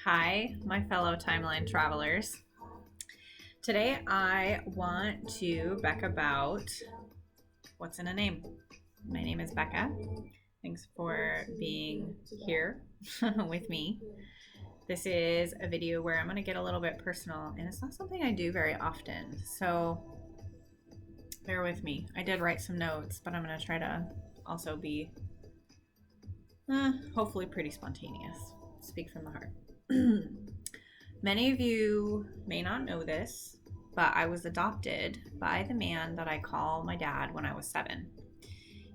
Hi, my fellow timeline travelers. Today I want to back about what's in a name. My name is Becca. Thanks for being here with me. This is a video where I'm going to get a little bit personal, and it's not something I do very often. So bear with me. I did write some notes, but I'm going to try to also be hopefully pretty spontaneous. Speak from the heart. Many of you may not know this, but I was adopted by the man that I call my dad when I was 7.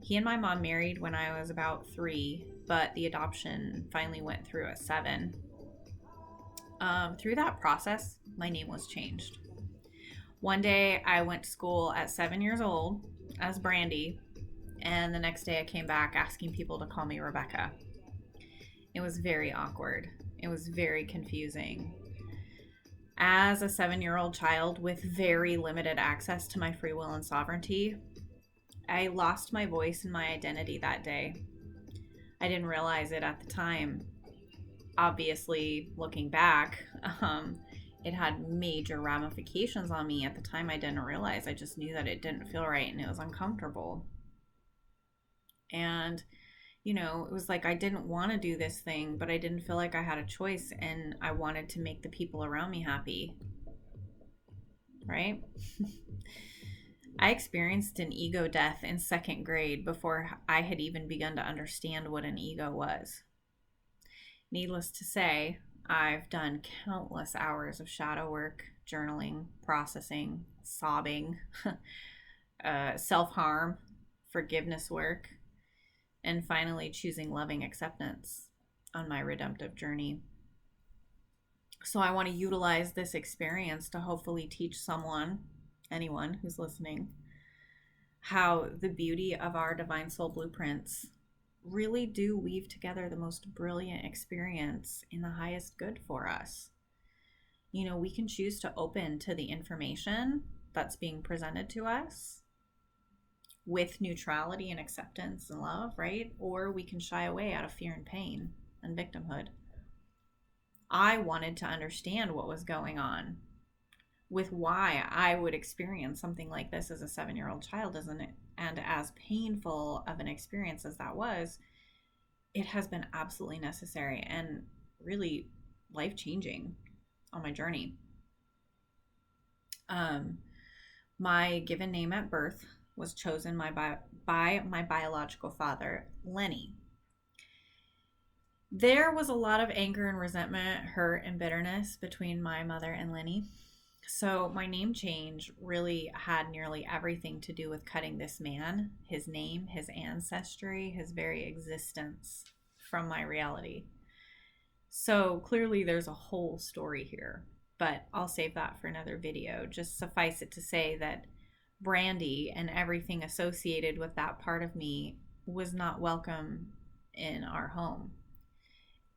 He and my mom married when I was about 3, but the adoption finally went through at 7. Through that process, my name was changed. One day I went to school at 7 years old as Brandy, and the next day I came back asking people to call me Rebecca. It was very awkward. It was very confusing. As a 7-year-old child with very limited access to my free will and sovereignty, I lost my voice and my identity that day. I didn't realize it at the time. Obviously, looking back, it had major ramifications on me. At the time, I didn't realize. I just knew that it didn't feel right and it was uncomfortable. And it was like I didn't want to do this thing, but I didn't feel like I had a choice, and I wanted to make the people around me happy. Right? I experienced an ego death in 2nd grade before I had even begun to understand what an ego was. Needless to say, I've done countless hours of shadow work, journaling, processing, sobbing, self-harm, forgiveness work, and finally choosing loving acceptance on my redemptive journey. So I want to utilize this experience to hopefully teach anyone who's listening, how the beauty of our divine soul blueprints really do weave together the most brilliant experience in the highest good for us. We can choose to open to the information that's being presented to us with neutrality and acceptance and love, right? Or we can shy away out of fear and pain and victimhood. I wanted to understand what was going on with why I would experience something like this as a 7-year-old child, isn't it? And as painful of an experience as that was, it has been absolutely necessary and really life-changing on my journey. My given name at birth was chosen by my biological father, Lenny. There was a lot of anger and resentment, hurt, and bitterness between my mother and Lenny. So my name change really had nearly everything to do with cutting this man, his name, his ancestry, his very existence from my reality. So clearly there's a whole story here, but I'll save that for another video. Just suffice it to say that Brandy and everything associated with that part of me was not welcome in our home.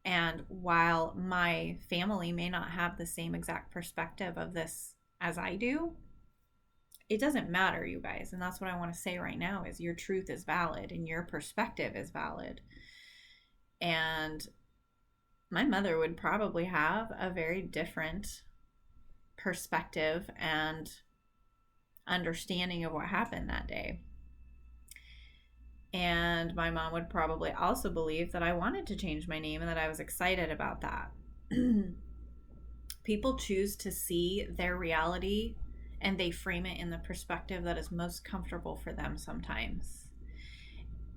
And while my family may not have the same exact perspective of this as I do, it doesn't matter, you guys. And that's what I want to say right now is your truth is valid and your perspective is valid. And my mother would probably have a very different perspective and understanding of what happened that day. And my mom would probably also believe that I wanted to change my name and that I was excited about that. People choose to see their reality and they frame it in the perspective that is most comfortable for them sometimes.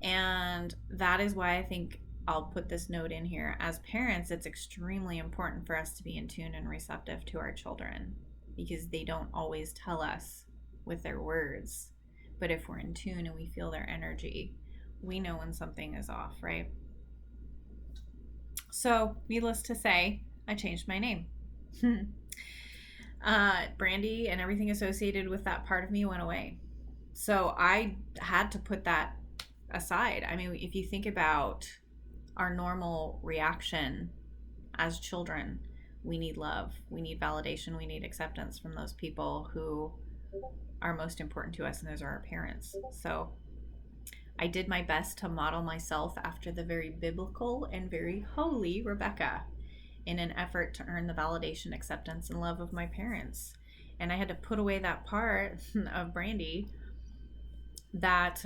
And that is why I think I'll put this note in here. As parents, it's extremely important for us to be in tune and receptive to our children because they don't always tell us with their words. But if we're in tune and we feel their energy, we know when something is off, right? So, needless to say, I changed my name. Brandy and everything associated with that part of me went away. So I had to put that aside. I mean, if you think about our normal reaction as children, we need love, we need validation, we need acceptance from those people who are most important to us, and those are our parents. So I did my best to model myself after the very biblical and very holy Rebecca. in an effort to earn the validation, acceptance, and love of my parents. And I had to put away that part of Brandy that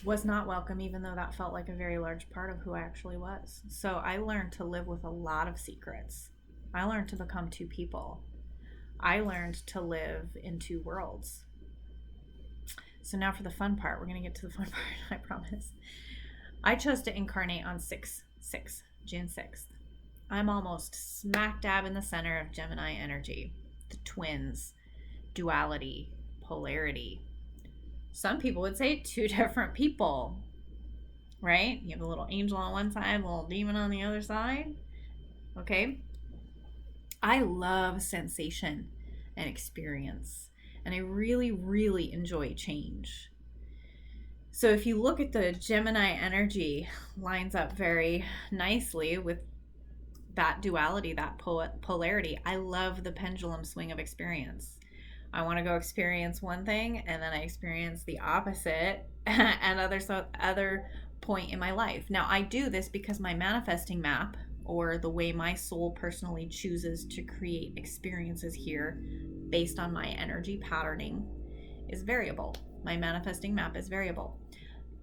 was not welcome, even though that felt like a very large part of who I actually was. So I learned to live with a lot of secrets. I learned to become two people. I learned to live in two worlds. So now for the fun part. We're going to get to the fun part, I promise. I chose to incarnate on June 6th. I'm almost smack dab in the center of Gemini energy, the twins, duality, polarity. Some people would say two different people, right? You have a little angel on one side, a little demon on the other side. Okay? I love sensation and experience, and I really, really enjoy change. So if you look at the Gemini energy, lines up very nicely with that duality, that polarity. I love the pendulum swing of experience. I want to go experience one thing, and then I experience the opposite at other point in my life. Now, I do this because my manifesting map, or the way my soul personally chooses to create experiences here based on my energy patterning, is variable. My manifesting map is variable.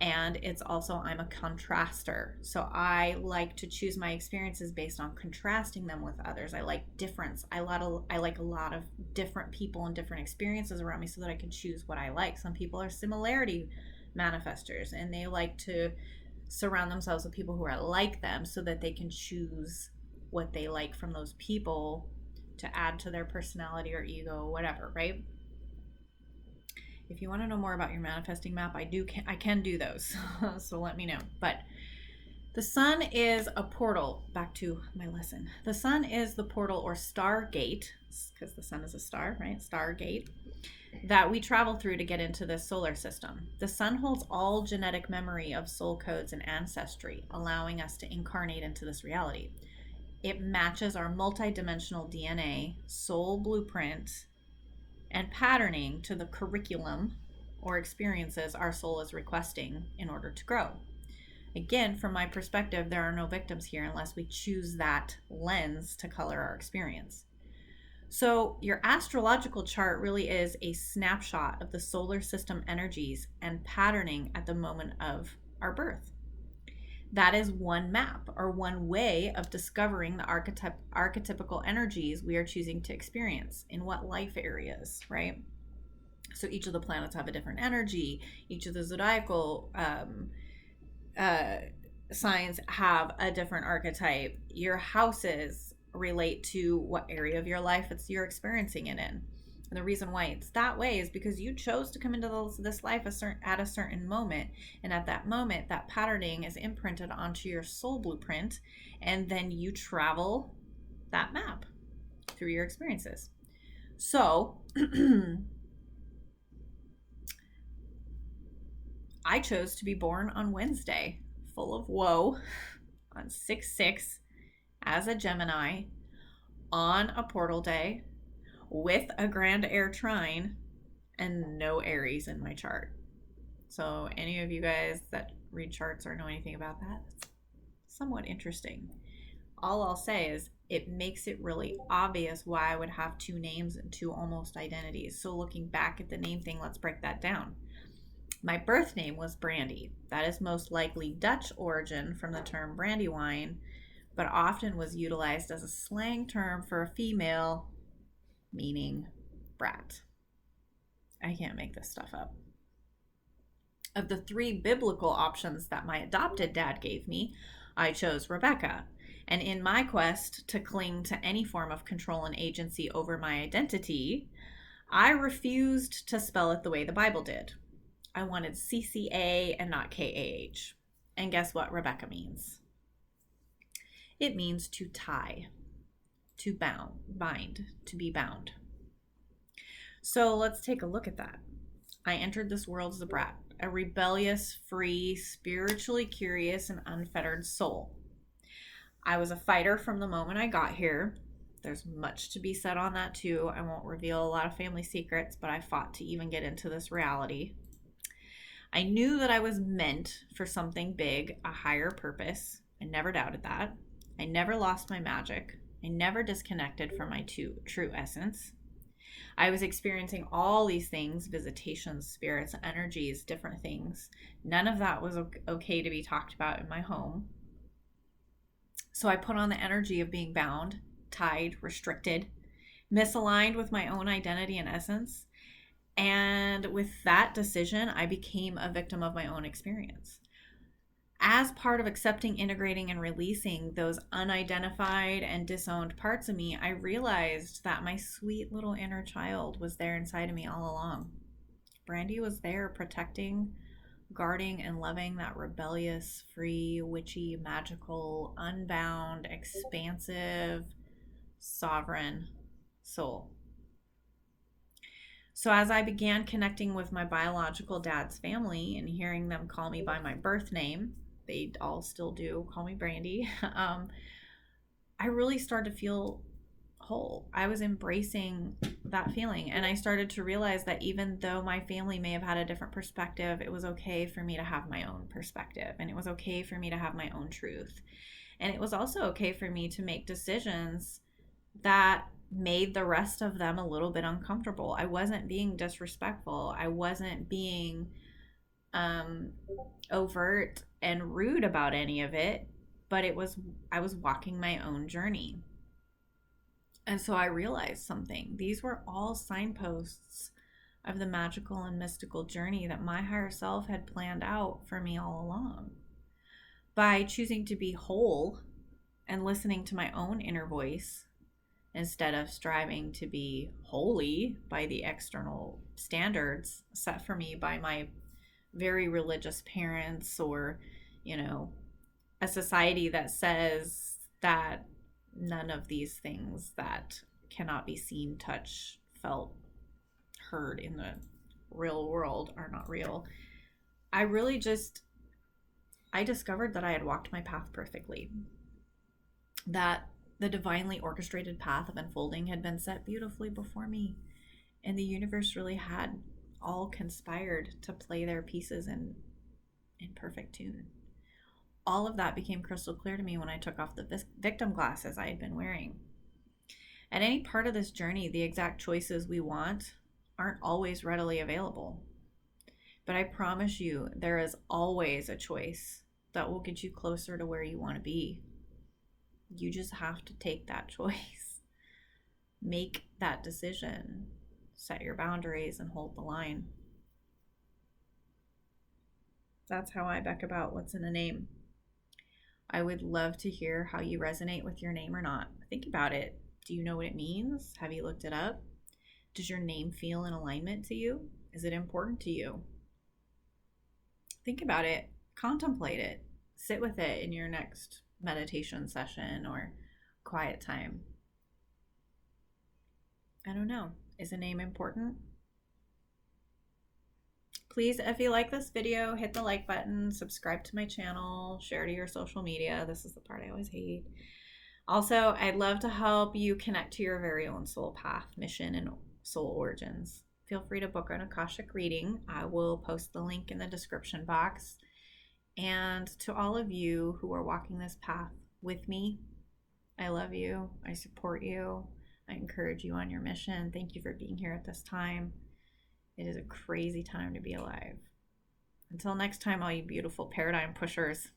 And it's also, I'm a contraster. So I like to choose my experiences based on contrasting them with others. I like difference. I like a lot of different people and different experiences around me so that I can choose what I like. Some people are similarity manifestors, and they like to surround themselves with people who are like them so that they can choose what they like from those people to add to their personality or ego or whatever, right? If you want to know more about your manifesting map, I can do those. So let me know. But the sun is a portal. Back to my lesson. The sun is the portal or stargate, because the sun is a star, right? Stargate, that we travel through to get into this solar system. The sun holds all genetic memory of soul codes and ancestry, allowing us to incarnate into this reality. It matches our multidimensional DNA, soul blueprint, and patterning to the curriculum or experiences our soul is requesting in order to grow. Again, from my perspective, there are no victims here unless we choose that lens to color our experience. So your astrological chart really is a snapshot of the solar system energies and patterning at the moment of our birth. That is one map or one way of discovering the archetypical energies we are choosing to experience in what life areas, right? So each of the planets have a different energy. Each of the zodiacal signs have a different archetype. Your houses relate to what area of your life you're experiencing it in. And the reason why it's that way is because you chose to come into this life at a certain moment. And at that moment, that patterning is imprinted onto your soul blueprint. And then you travel that map through your experiences. So I chose to be born on Wednesday, full of woe, on 6/6, as a Gemini, on a portal day, with a grand air trine, and no Aries in my chart. So any of you guys that read charts or know anything about that, it's somewhat interesting. All I'll say is it makes it really obvious why I would have two names and two almost identities. So looking back at the name thing, let's break that down. My birth name was Brandy. That is most likely Dutch origin from the term brandy wine, but often was utilized as a slang term for a female, meaning brat. I can't make this stuff up. Of the three biblical options that my adopted dad gave me, I chose Rebecca. And in my quest to cling to any form of control and agency over my identity, I refused to spell it the way the Bible did. I wanted CCA and not KAH. And guess what Rebecca means? It means to tie, to bind, to be bound. So let's take a look at that. I entered this world as a brat, a rebellious, free, spiritually curious, and unfettered soul. I was a fighter from the moment I got here. There's much to be said on that too. I won't reveal a lot of family secrets, but I fought to even get into this reality. I knew that I was meant for something big, a higher purpose. I never doubted that. I never lost my magic. I never disconnected from my true essence. I was experiencing all these things, visitations, spirits, energies, different things. None of that was okay to be talked about in my home. So I put on the energy of being bound, tied, restricted, misaligned with my own identity and essence. And with that decision, I became a victim of my own experience. As part of accepting, integrating, and releasing those unidentified and disowned parts of me, I realized that my sweet little inner child was there inside of me all along. Brandy was there protecting, guarding, and loving that rebellious, free, witchy, magical, unbound, expansive, sovereign soul. So as I began connecting with my biological dad's family and hearing them call me by my birth name, they all still do call me Brandy, I really started to feel whole. I was embracing that feeling, and I started to realize that even though my family may have had a different perspective, it was okay for me to have my own perspective, and it was okay for me to have my own truth. And it was also okay for me to make decisions that made the rest of them a little bit uncomfortable. I wasn't being disrespectful. I wasn't being overt and rude about any of it, but I was walking my own journey. And so I realized something. These were all signposts of the magical and mystical journey that my higher self had planned out for me all along. By choosing to be whole and listening to my own inner voice instead of striving to be holy by the external standards set for me by my very religious parents, or, a society that says that none of these things that cannot be seen, touched, felt, heard in the real world are not real. I discovered that I had walked my path perfectly. That the divinely orchestrated path of unfolding had been set beautifully before me. And the universe really had all conspired to play their pieces in perfect tune. All of that became crystal clear to me when I took off the victim glasses I had been wearing. At any part of this journey, the exact choices we want aren't always readily available. But I promise you, there is always a choice that will get you closer to where you want to be. You just have to take that choice. Make that decision. Set your boundaries and hold the line. That's how I beck about what's in a name. I would love to hear how you resonate with your name or not. Think about it. Do you know what it means? Have you looked it up? Does your name feel in alignment to you? Is it important to you? Think about it. Contemplate it. Sit with it in your next meditation session or quiet time. I don't know. Is a name important? Please, if you like this video, hit the like button, subscribe to my channel, share to your social media. This is the part I always hate. Also, I'd love to help you connect to your very own soul path, mission, and soul origins. Feel free to book an Akashic reading. I will post the link in the description box. And to all of you who are walking this path with me, I love you. I support you. I encourage you on your mission. Thank you for being here at this time. It is a crazy time to be alive. Until next time, all you beautiful paradigm pushers.